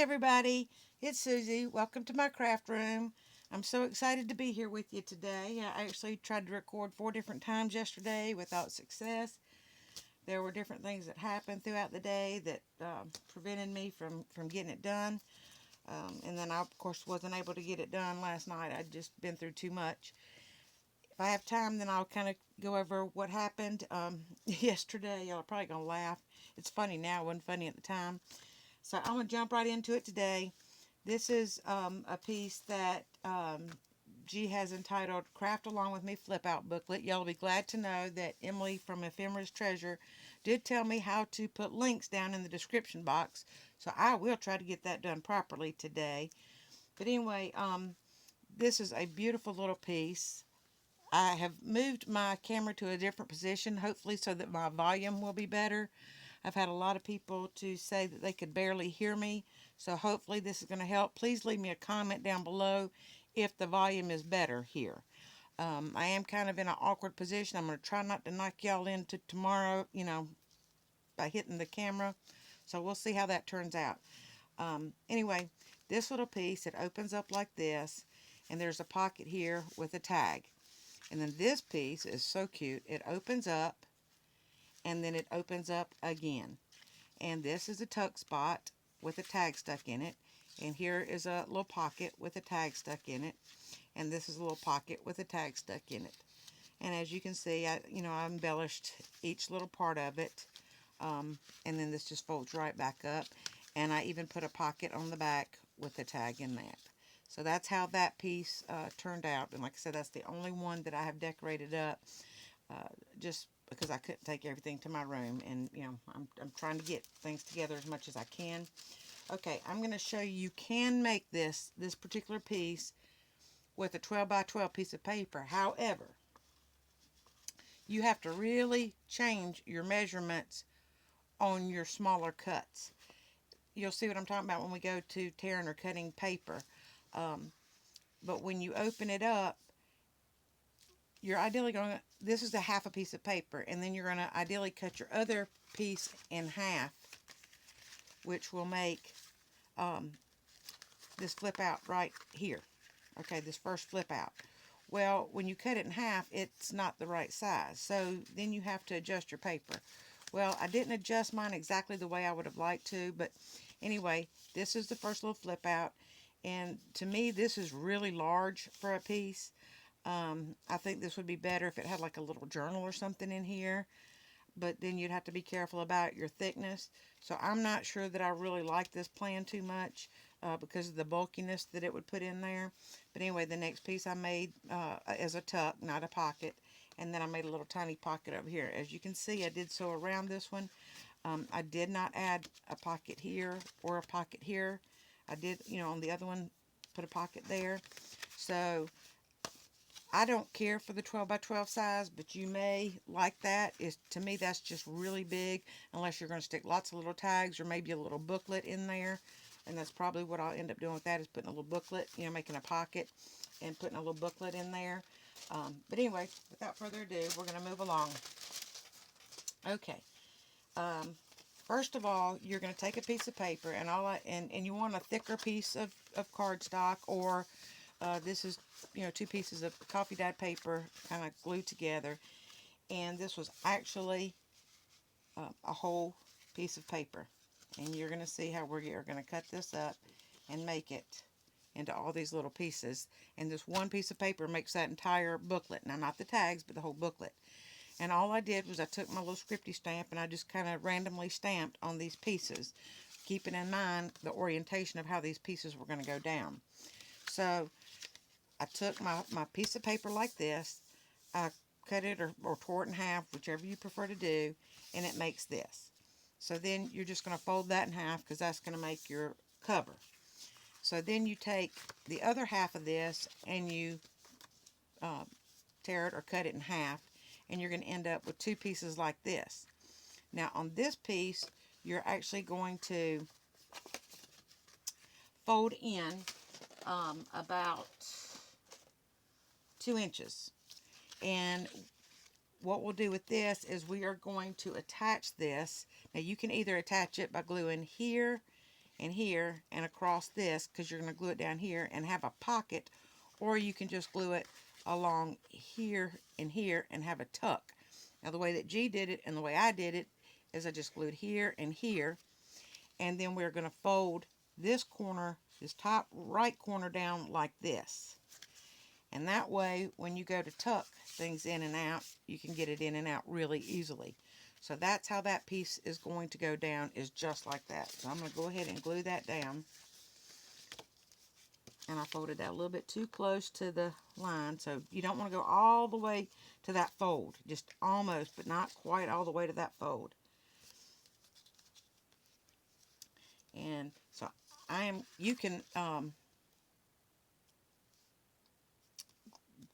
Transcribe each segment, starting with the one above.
everybody, it's Susie. Welcome to my craft room. I'm so excited to be here with you today. I actually tried to record 4 different times yesterday without success. There were different things that happened throughout the day that prevented me from getting it done. And then I, of course, wasn't able to get it done last night. I'd just been through too much. If I have time, then I'll kind of go over what happened yesterday. Y'all are probably going to laugh. It's funny now. It wasn't funny at the time. So I'm going to jump right into it today. This is a piece that G has entitled Craft Along With Me Flip Out Booklet. Y'all will be glad to know that Emily from Ephemera's Treasure did tell me how to put links down in the description box. So I will try to get that done properly today. But anyway, this is a beautiful little piece. I have moved my camera to a different position, hopefully so that my volume will be better. I've had a lot of people to say that they could barely hear me, so hopefully this is going to help. Please leave me a comment down below if the volume is better here. I am kind of in an awkward position. I'm going to try not to knock y'all into tomorrow, by hitting the camera. So we'll see how that turns out. Anyway, this little piece, it opens up like this, and there's a pocket here with a tag. And then this piece is so cute. It opens up, and then it opens up again. And this is a tuck spot with a tag stuck in it. And here is a little pocket with a tag stuck in it. And this is a little pocket with a tag stuck in it. And as you can see, I embellished each little part of it. And then this just folds right back up. And I even put a pocket on the back with a tag in that. So that's how that piece turned out. And like I said, that's the only one that I have decorated up. Just because I couldn't take everything to my room, and I'm trying to get things together as much as I can. Okay, I'm going to show you can make this particular piece with a 12 by 12 piece of paper. However, you have to really change your measurements on your smaller cuts. You'll see what I'm talking about when we go to tearing or cutting paper. But when you open it up, you're ideally going to, this is a half a piece of paper, and then you're going to ideally cut your other piece in half, which will make this flip out right here. Okay, this first flip out. Well, when you cut it in half, it's not the right size, so then you have to adjust your paper. Well, I didn't adjust mine exactly the way I would have liked to, but anyway, this is the first little flip out, and to me, this is really large for a piece. I think this would be better if it had like a little journal or something in here, but then you'd have to be careful about your thickness. So I'm not sure that I really like this plan too much because of the bulkiness that it would put in there. But anyway, the next piece I made as a tuck, not a pocket, and then I made a little tiny pocket over here. As you can see, I did sew around this one. I did not add a pocket here or a pocket here. I did, on the other one, put a pocket there. So I don't care for the 12 by 12 size, but you may like that. To me, that's just really big, unless you're going to stick lots of little tags or maybe a little booklet in there. And that's probably what I'll end up doing with that, is putting a little booklet, making a pocket and putting a little booklet in there. But anyway, without further ado, we're going to move along. Okay. First of all, you're going to take a piece of paper, and you want a thicker piece of cardstock, or this is, 2 pieces of coffee dyed paper kind of glued together. And this was actually a whole piece of paper. And you're going to see how we're going to cut this up and make it into all these little pieces. And this one piece of paper makes that entire booklet. Now, not the tags, but the whole booklet. And all I did was I took my little scripty stamp and I just kind of randomly stamped on these pieces, keeping in mind the orientation of how these pieces were going to go down. So I took my piece of paper like this, I cut it or tore it in half, whichever you prefer to do, and it makes this. So then you're just going to fold that in half, because that's going to make your cover. So then you take the other half of this and you tear it or cut it in half, and you're going to end up with 2 pieces like this. Now on this piece, you're actually going to fold in about 2 inches. And what we'll do with this is we are going to attach this. Now you can either attach it by gluing here and here and across this, because you're going to glue it down here and have a pocket, or you can just glue it along here and have a tuck. Now the way that G did it and the way I did it is I just glued here and here, and then we're going to fold this corner, this top right corner down like this. And that way, when you go to tuck things in and out, you can get it in and out really easily. So that's how that piece is going to go down, is just like that. So I'm going to go ahead and glue that down. And I folded that a little bit too close to the line, so you don't want to go all the way to that fold. Just almost, but not quite all the way to that fold. And so you can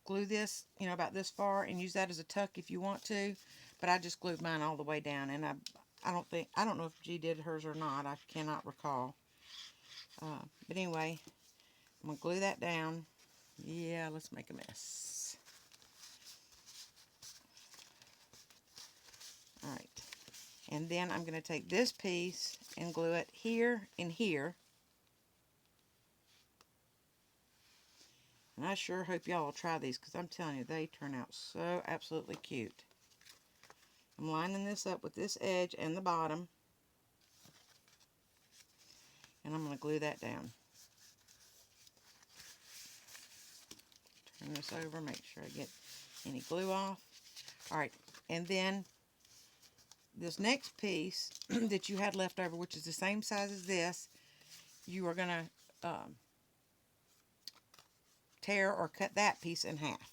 glue this, about this far and use that as a tuck if you want to, but I just glued mine all the way down, and I don't know if G did hers or not. I cannot recall. But anyway, I'm gonna glue that down. Yeah, let's make a mess. All right, and then I'm gonna take this piece and glue it here and here. And I sure hope y'all will try these, because I'm telling you, they turn out so absolutely cute. I'm lining this up with this edge and the bottom. And I'm going to glue that down. Turn this over, make sure I get any glue off. Alright, and then this next piece that you had left over, which is the same size as this, you are going to tear or cut that piece in half.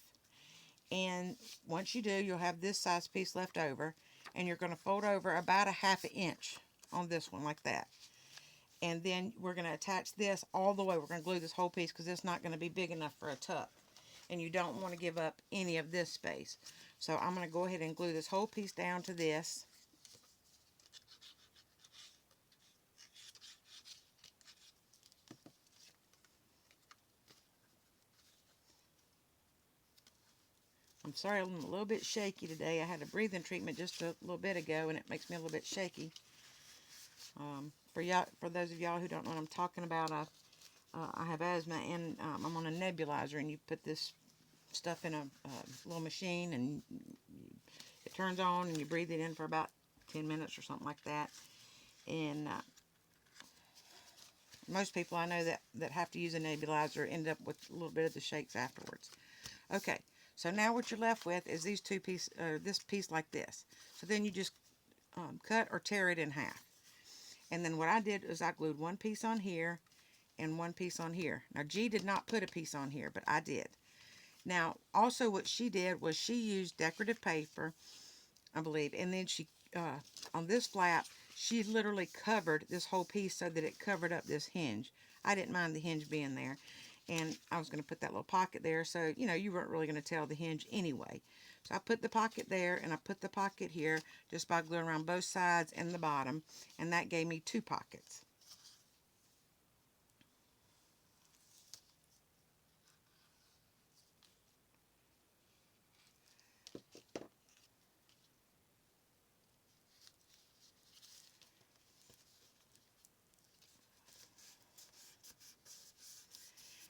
And once you do, you'll have this size piece left over, and you're going to fold over about a 1/2 inch on this one like that. And then we're going to attach this all the way. We're going to glue this whole piece because it's not going to be big enough for a tuck, and you don't want to give up any of this space. So I'm going to go ahead and glue this whole piece down to this. I'm sorry I'm a little bit shaky today. I had a breathing treatment just a little bit ago, and it makes me a little bit shaky. For those of y'all who don't know what I'm talking about, I have asthma, and I'm on a nebulizer, and you put this stuff in a little machine, and it turns on, and you breathe it in for about 10 minutes or something like that. And most people I know that have to use a nebulizer end up with a little bit of the shakes afterwards. Okay, so now what you're left with is these two pieces, this piece like this. So then you just cut or tear it in half. And then what I did is I glued one piece on here and one piece on here. Now G did not put a piece on here, but I did. Now also what she did was she used decorative paper, I believe, and then she on this flap she literally covered this whole piece so that it covered up this hinge. I didn't mind the hinge being there, and I was going to put that little pocket there, so you weren't really going to tell the hinge anyway. So I put the pocket there, and I put the pocket here just by gluing around both sides and the bottom, and that gave me 2 pockets.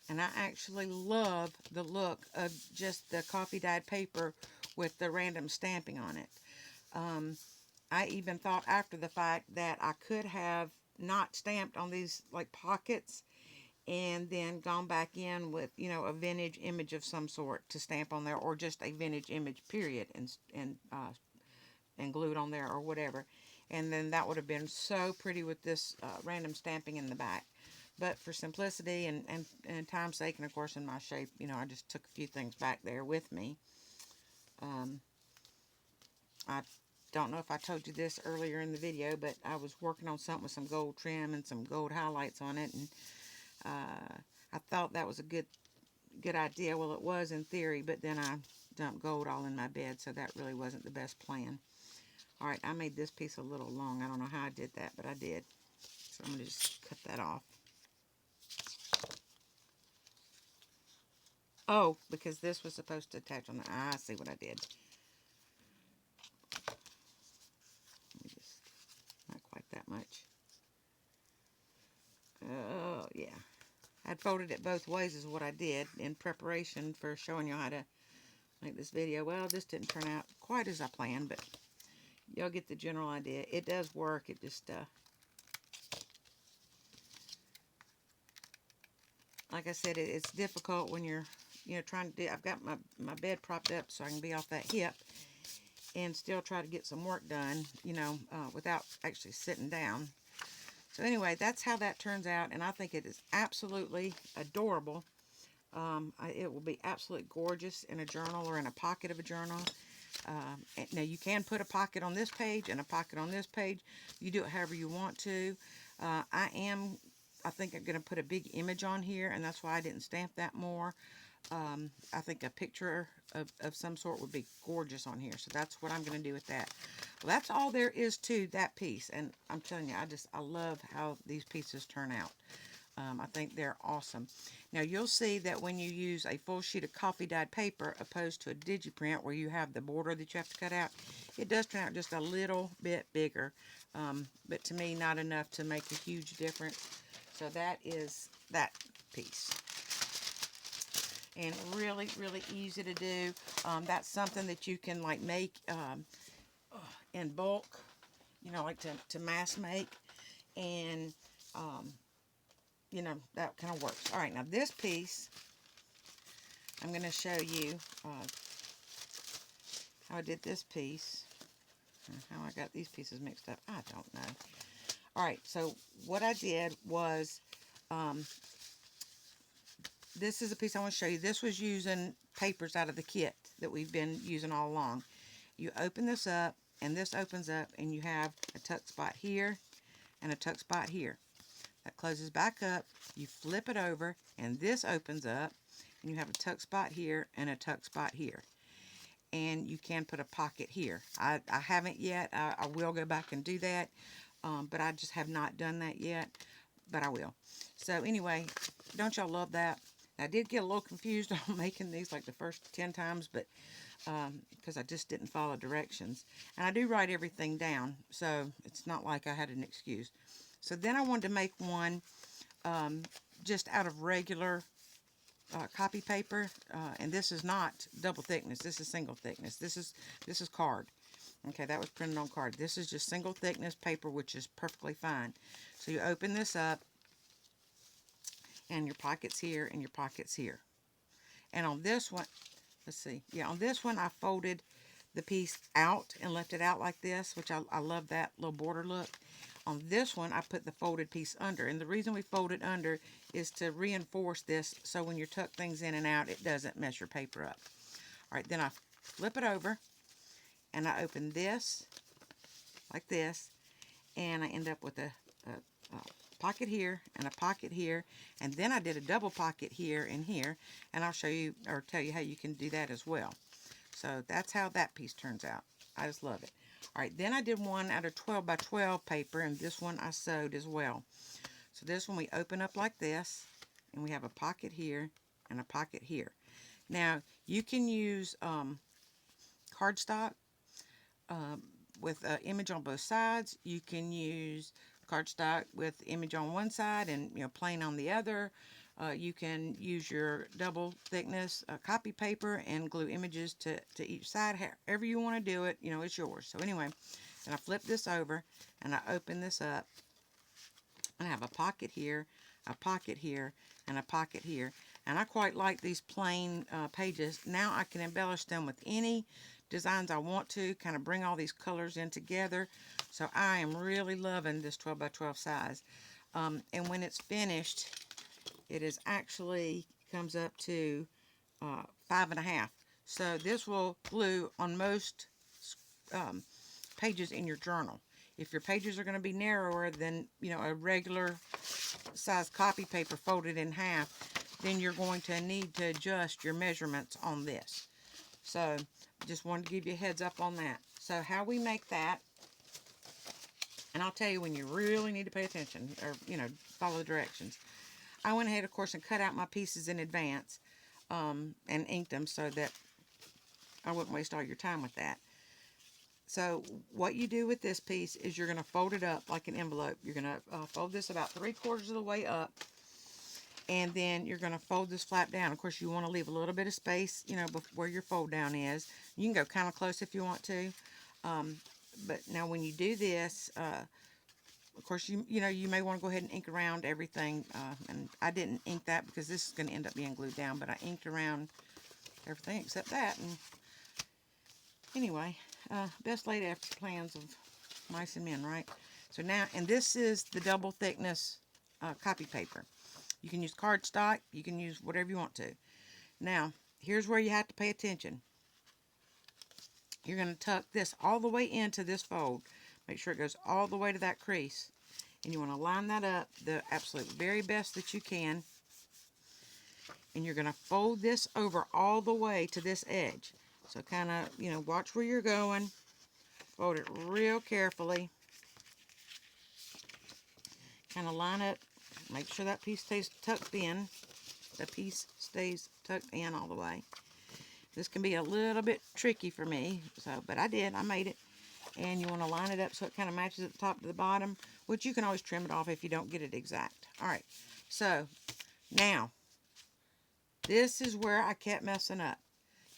And I actually love the look of just the coffee dyed paper with the random stamping on it. I even thought after the fact that I could have not stamped on these like pockets and then gone back in with a vintage image of some sort to stamp on there, or just a vintage image period, and glued on there or whatever, and then that would have been so pretty with this random stamping in the back. But for simplicity and time's sake, and of course in my shape, I just took a few things back there with me. I don't know if I told you this earlier in the video, but I was working on something with some gold trim and some gold highlights on it, and I thought that was a good idea. Well, it was in theory, but then I dumped gold all in my bed, so that really wasn't the best plan. Alright, I made this piece a little long. I don't know how I did that, but I did. So I'm going to just cut that off. Oh, because this was supposed to attach on the... I see what I did. Let me just... Not quite that much. Oh, yeah. I'd folded it both ways is what I did in preparation for showing you how to make this video. Well, this didn't turn out quite as I planned, but you'll get the general idea. It does work. It just, like I said, it's difficult when you're, trying to do, I've got my bed propped up so I can be off that hip and still try to get some work done, without actually sitting down. So anyway, that's how that turns out, and I think it is absolutely adorable. It will be absolutely gorgeous in a journal or in a pocket of a journal. Now, you can put a pocket on this page and a pocket on this page. You do it however you want to. I think I'm going to put a big image on here, and that's why I didn't stamp that more. I think a picture of some sort would be gorgeous on here, so that's what I'm going to do with that. Well, that's all there is to that piece, and I'm telling you, I love how these pieces turn out. I think they're awesome. Now, you'll see that when you use a full sheet of coffee dyed paper opposed to a digiprint where you have the border that you have to cut out, it does turn out just a little bit bigger, but to me, not enough to make a huge difference. So that is that piece. And really, really easy to do. That's something that you can like make in bulk, like to mass make. And, that kind of works. All right, now this piece, I'm going to show you how I did this piece. How I got these pieces mixed up, I don't know. All right, so what I did was, this is a piece I want to show you. This was using papers out of the kit that we've been using all along. You open this up, and this opens up, and you have a tuck spot here and a tuck spot here. That closes back up. You flip it over, and this opens up, and you have a tuck spot here and a tuck spot here. And you can put a pocket here. I haven't yet. I will go back and do that, but I just have not done that yet, but I will. So anyway, don't y'all love that? I did get a little confused on making these like the first 10 times, but because I just didn't follow directions. And I do write everything down, so it's not like I had an excuse. So then I wanted to make one just out of regular copy paper, and this is not double thickness. This is single thickness. This is card. Okay, that was printed on card. This is just single thickness paper, which is perfectly fine. So you open this up, and your pocket's here and your pocket's here. And on this one, let's see, yeah, on this one I folded the piece out and left it out like this, which I love that little border look. On this one, I put the folded piece under, and the reason we fold it under is to reinforce this so when you tuck things in and out, it doesn't mess your paper up. All right, then I flip it over, and I open this like this, and I end up with a pocket here and a pocket here, and then I did a double pocket here and here, and I'll show you or tell you how you can do that as well. So that's how that piece turns out. I just love it. All right, then I did one out of 12 by 12 paper, and this one I sewed as well. So this one we open up like this, and we have a pocket here and a pocket here. Now, you can use cardstock with an image on both sides. You can use cardstock with image on one side and plain on the other. You can use your double thickness copy paper and glue images to each side. However you want to do it, it's yours. So anyway, then I flip this over and I open this up, and I have a pocket here, a pocket here, and a pocket here. And I quite like these plain pages. Now I can embellish them with any designs I want to, kind of bring all these colors in together. So I am really loving this 12 by 12 size. And when it's finished, it is actually comes up to 5.5. So this will glue on most pages in your journal. If your pages are going to be narrower than a regular size copy paper folded in half, then you're going to need to adjust your measurements on this. So just wanted to give you a heads up on that. So how we make that, and I'll tell you when you really need to pay attention or follow the directions. I went ahead, of course, and cut out my pieces in advance and inked them so that I wouldn't waste all your time with that. So what you do with this piece is you're going to fold it up like an envelope. You're going to fold this about 3/4 of the way up, and then you're going to fold this flap down. Of course, you want to leave a little bit of space, you know, where your fold down is. You can go kind of close if you want to. But now when you do this, of course, you know, you may want to go ahead and ink around everything. And I didn't ink that because this is going to end up being glued down, but I inked around everything except that. And anyway, best laid after plans of mice and men, right? So now, and this is the double thickness copy paper. You can use cardstock. You can use whatever you want to. Now, here's where you have to pay attention. You're going to tuck this all the way into this fold. Make sure it goes all the way to that crease. And you want to line that up the absolute very best that you can. And you're going to fold this over all the way to this edge. So kind of, you know, watch where you're going. Fold it real carefully. Kind of line up. Make sure that piece stays tucked in. The piece stays tucked in all the way. This can be a little bit tricky for me, but I did. I made it. And you want to line it up so it kind of matches at the top to the bottom, which you can always trim it off if you don't get it exact. All right. So now this is where I kept messing up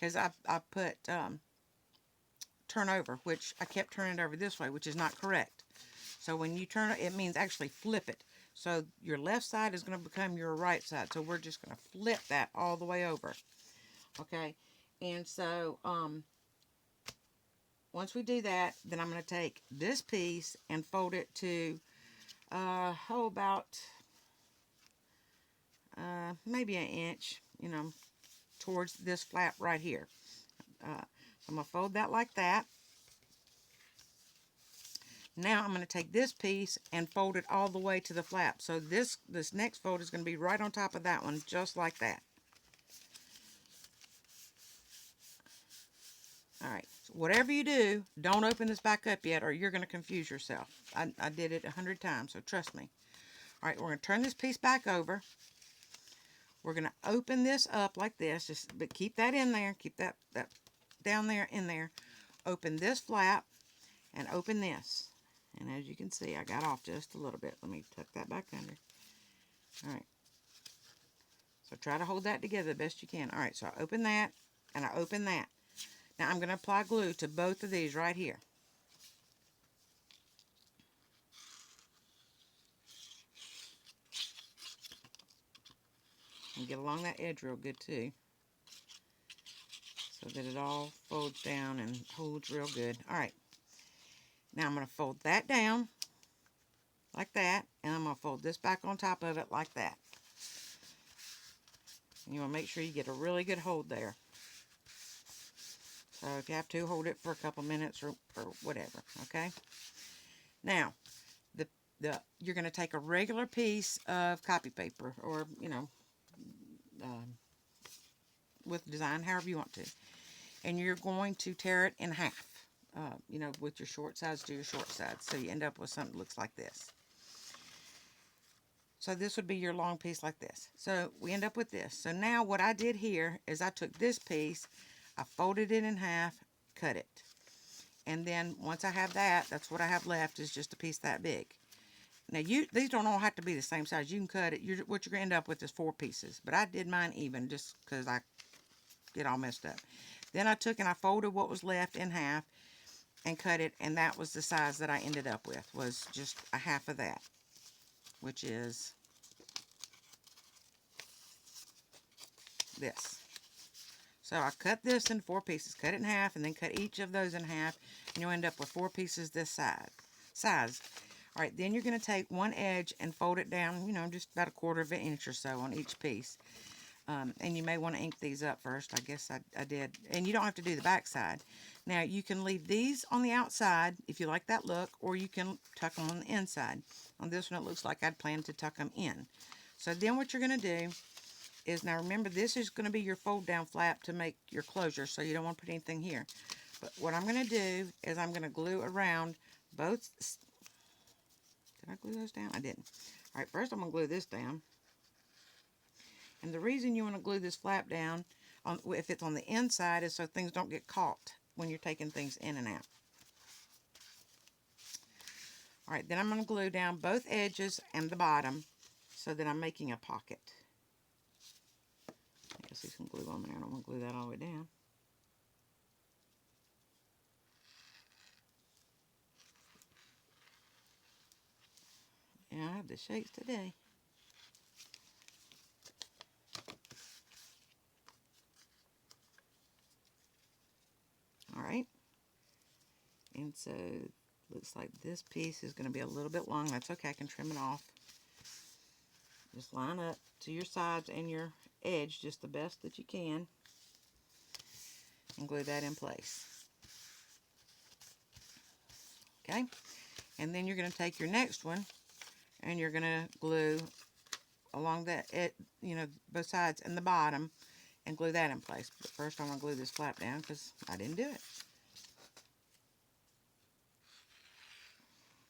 because I put turn over, which I kept turning it over this way, which is not correct. So when you turn it, it means actually flip it. So your left side is going to become your right side. So we're just going to flip that all the way over. Okay. And so once we do that, then I'm going to take this piece and fold it to, about maybe an inch, you know, towards this flap right here. So I'm going to fold that like that. Now I'm going to take this piece and fold it all the way to the flap. So this next fold is going to be right on top of that one, just like that. All right, so whatever you do, don't open this back up yet or you're going to confuse yourself. I did it 100 times, so trust me. All right, we're going to turn this piece back over. We're going to open this up like this, but keep that in there. Keep that down there in there. Open this flap and open this. And as you can see, I got off just a little bit. Let me tuck that back under. All right. So try to hold that together the best you can. All right, so I open that and I open that. Now I'm going to apply glue to both of these right here. And get along that edge real good too, so that it all folds down and holds real good. All right. Now I'm going to fold that down like that, and I'm going to fold this back on top of it like that. And you want to make sure you get a really good hold there. So if you have to, hold it for a couple minutes or whatever, okay? Now, you're going to take a regular piece of copy paper or, you know, with design, however you want to. And you're going to tear it in half. You know, with your short sides, do your short sides. So you end up with something that looks like this. So this would be your long piece like this. So we end up with this. So now what I did here is I took this piece, I folded it in half, cut it. And then once I have that, that's what I have left is just a piece that big. Now these don't all have to be the same size. You can cut it. What you're going to end up with is 4 pieces. But I did mine even just because I get all messed up. Then I took and I folded what was left in half and cut it. And that was the size that I ended up with, was just a half of that, which is this. So I cut this in 4 pieces, cut it in half, and then cut each of those in half, and you'll end up with 4 pieces this size. All right, then you're going to take one edge and fold it down, you know, just about 1/4 of an inch or so on each piece. And you may want to ink these up first. I guess I did. And you don't have to do the back side. Now, you can leave these on the outside if you like that look, or you can tuck them on the inside. On this one, it looks like I'd planned to tuck them in. So then what you're going to do is, now remember, this is going to be your fold down flap to make your closure, so you don't want to put anything here. But what I'm going to do is I'm going to glue around both. Did I glue those down? I didn't. All right, first I'm going to glue this down. And the reason you want to glue this flap down, if it's on the inside, is so things don't get caught when you're taking things in and out. Alright, then I'm going to glue down both edges and the bottom so that I'm making a pocket. I guess there's some glue on there. I don't want to glue that all the way down. Yeah, I have the shakes today. Alright. And so, looks like this piece is going to be a little bit long. That's okay. I can trim it off. Just line up to your sides and your edge just the best that you can. And glue that in place. Okay? And then you're going to take your next one and you're going to glue along that, both sides and the bottom and glue that in place. But first I want to glue this flap down because I didn't do it.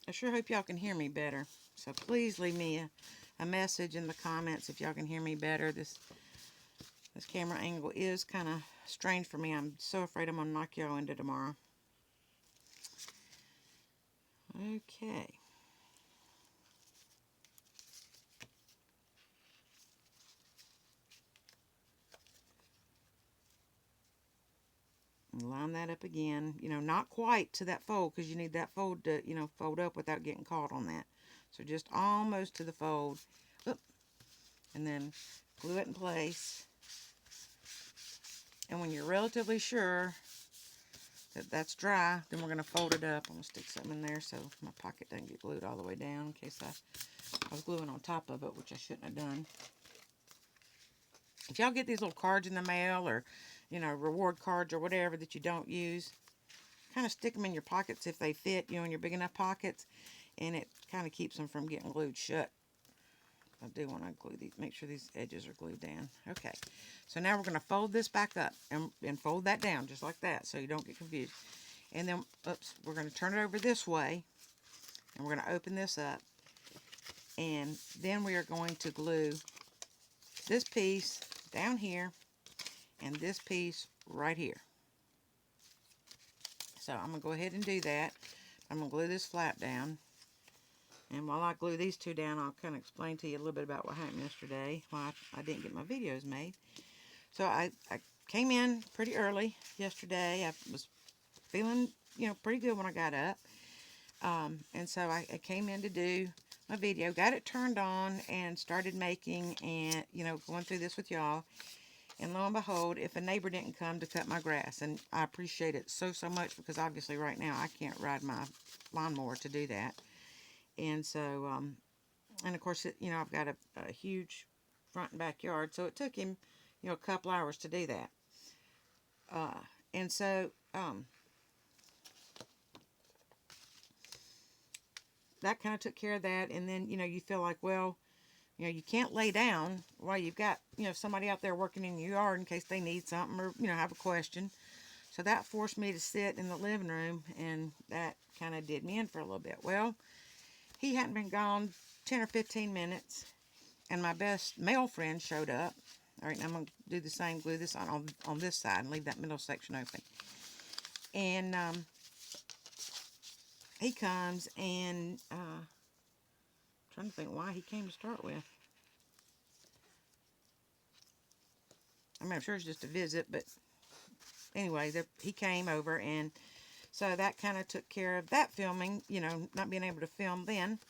I sure hope y'all can hear me better. So please leave me a message in the comments if y'all can hear me better. This camera angle is kind of strange for me. I'm so afraid I'm going to knock y'all into tomorrow. Okay. Line that up again, not quite to that fold because you need that fold to, fold up without getting caught on that. So just almost to the fold. Oop. And then glue it in place. And when you're relatively sure that that's dry, then we're going to fold it up. I'm going to stick something in there so my pocket doesn't get glued all the way down in case I was gluing on top of it, which I shouldn't have done. If y'all get these little cards in the mail or reward cards or whatever that you don't use, kind of stick them in your pockets if they fit, in your big enough pockets, and it kind of keeps them from getting glued shut. I do want to glue these, make sure these edges are glued down. Okay, so now we're going to fold this back up and fold that down just like that so you don't get confused. And then, we're going to turn it over this way, and we're going to open this up, and then we are going to glue this piece down here and this piece right here. So I'm going to go ahead and do that. I'm going to glue this flap down. And while I glue these two down, I'll kind of explain to you a little bit about what happened yesterday, why I didn't get my videos made. So I came in pretty early yesterday. I was feeling, pretty good when I got up. And so I came in to do my video, got it turned on, and started making and, going through this with y'all. And lo and behold, if a neighbor didn't come to cut my grass, and I appreciate it so much because obviously right now I can't ride my lawnmower to do that. And so, and of course, I've got a huge front and backyard, so it took him, a couple hours to do that. And so, that kind of took care of that. And then, you feel like, well, you can't lay down while you've got, somebody out there working in your yard in case they need something or, have a question. So that forced me to sit in the living room, and that kind of did me in for a little bit. Well, he hadn't been gone 10 or 15 minutes, and my best male friend showed up. All right, now I'm going to do the same, glue this on this side and leave that middle section open. And he comes and trying to think why he came to start with. I mean, I'm sure it's just a visit, but anyway, he came over, and so that kind of took care of that filming, not being able to film then.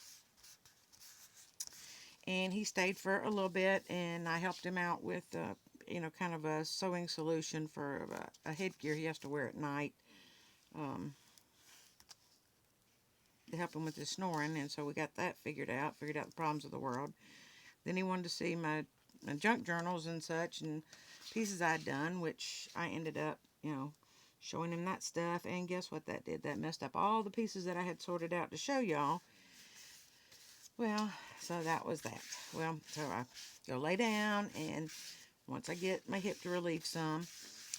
And he stayed for a little bit, and I helped him out with, kind of a sewing solution for a headgear he has to wear at night to help him with his snoring. And so we got that figured out the problems of the world. Then he wanted to see my junk journals and such and pieces I'd done, which I ended up, showing him that stuff. And guess what that did? That messed up all the pieces that I had sorted out to show y'all. Well, so that was that. Well, so I go lay down, and once I get my hip to relieve some,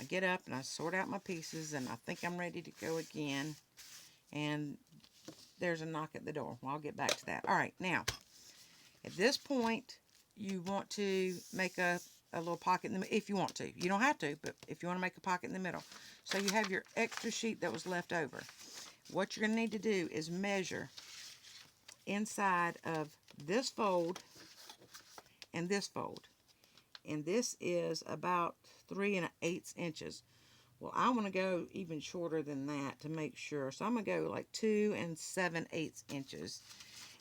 I get up and I sort out my pieces, and I think I'm ready to go again. And there's a knock at the door. Well, I'll get back to that. All right, now, at this point, you want to make a little pocket in the, if you want to. You don't have to, but if you want to make a pocket in the middle. So you have your extra sheet that was left over. What you're going to need to do is measure inside of this fold and this fold. And this is about 3 1/8 inches. Well, I want to go even shorter than that to make sure. So I'm going to go like 2 7/8 inches.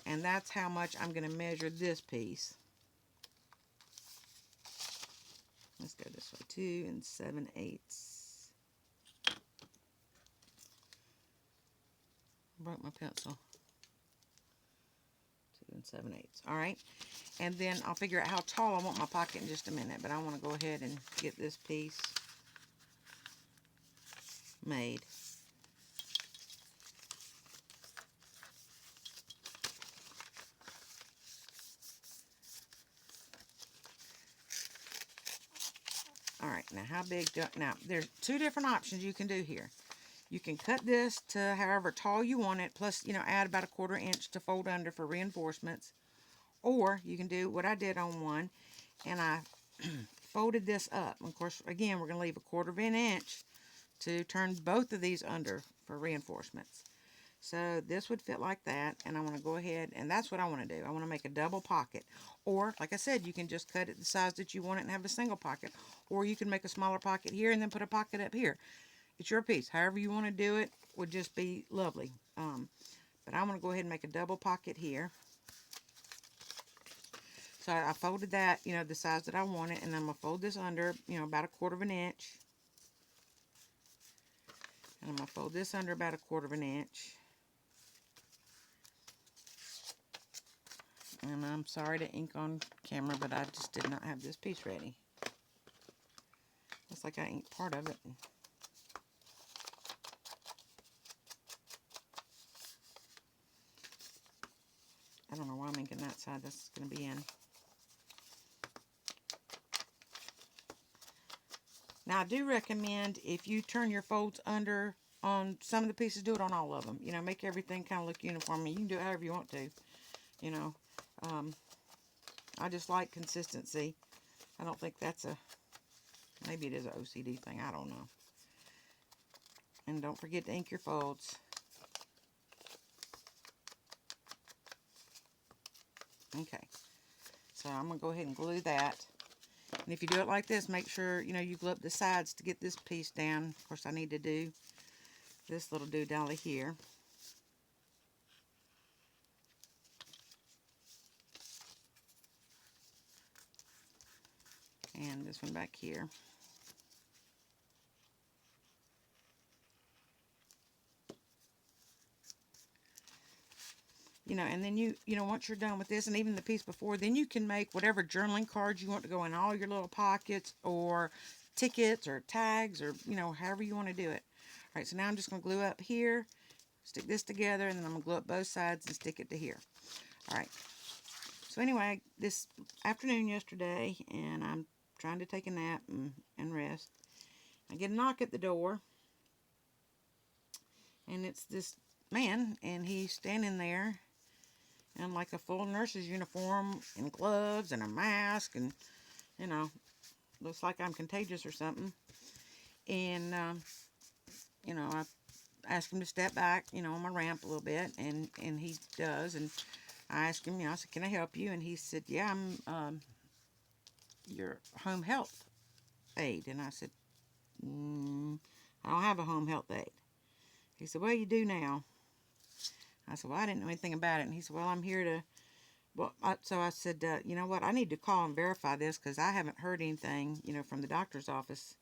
And that's how much I'm going to measure this piece. Let's go this way. 2 7/8. Broke my pencil. 2 7/8. Alright. And then I'll figure out how tall I want my pocket in just a minute. But I want to go ahead and get this piece made. Alright, now how big do now there's 2 different options you can do here. You can cut this to however tall you want it, plus, add about 1/4 inch to fold under for reinforcements. Or you can do what I did on one, and I folded this up. Of course, again, we're going to leave 1/4 inch to turn both of these under for reinforcements. So this would fit like that, and I want to go ahead, and that's what I want to do. I want to make a double pocket. Or, like I said, you can just cut it the size that you want it and have a single pocket. Or you can make a smaller pocket here and then put a pocket up here. It's your piece. However you want to do it would just be lovely. But I'm going to go ahead and make a double pocket here. So I folded that, the size that I want it, and I'm going to fold this under, about 1/4 inch. And I'm going to fold this under about 1/4 inch. And I'm sorry to ink on camera, but I just did not have this piece ready. Looks like I inked part of it. I don't know why I'm inking that side. That's going to be in. Now, I do recommend if you turn your folds under on some of the pieces, do it on all of them. Make everything kind of look uniform. You can do it however you want to. I just like consistency. I don't think that's maybe it is an OCD thing. I don't know. And don't forget to ink your folds. Okay. So I'm going to go ahead and glue that. And if you do it like this, make sure, you glue up the sides to get this piece down. Of course, I need to do this little doodally here. And this one back here. And then once you're done with this, and even the piece before, then you can make whatever journaling cards you want to go in all your little pockets, or tickets, or tags, or, however you want to do it. All right, so now I'm just going to glue up here, stick this together, and then I'm going to glue up both sides and stick it to here. All right. So anyway, this afternoon yesterday, and I'm trying to take a nap and rest. I get a knock at the door, and it's this man, and he's standing there in like a full nurse's uniform and gloves and a mask, and looks like I'm contagious or something. And I asked him to step back, on my ramp a little bit, and he does. And I asked him, I said, "Can I help you?" And he said, "Yeah, I'm your home health aide." And I said, "I don't have a home health aide." He said, "Well, you do now." I said, "Well, I didn't know anything about it." And he said, "Well, I'm here to..." So I said, "You know what? I need to call and verify this, because I haven't heard anything, from the doctor's office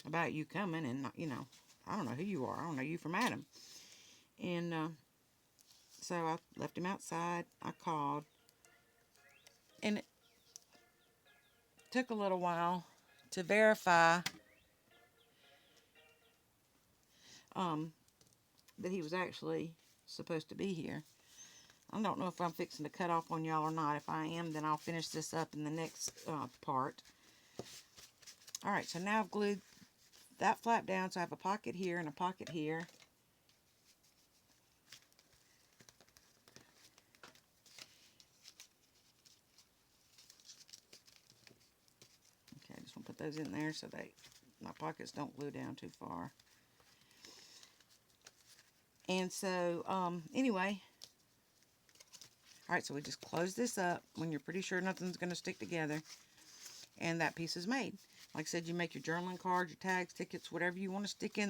about you coming. And, I don't know who you are. I don't know you from Adam." And so I left him outside. I called. And it took a little while to verify that he was actually supposed to be here. I don't know if I'm fixing to cut off on y'all or not. If I am, then I'll finish this up in the next part. Alright, so now I've glued that flap down, so I have a pocket here and a pocket here. Okay, I just want to put those in there so my pockets don't glue down too far. And so, anyway, Alright, so we just close this up when you're pretty sure nothing's going to stick together. And that piece is made. Like I said, you make your journaling cards, your tags, tickets, whatever you want to stick in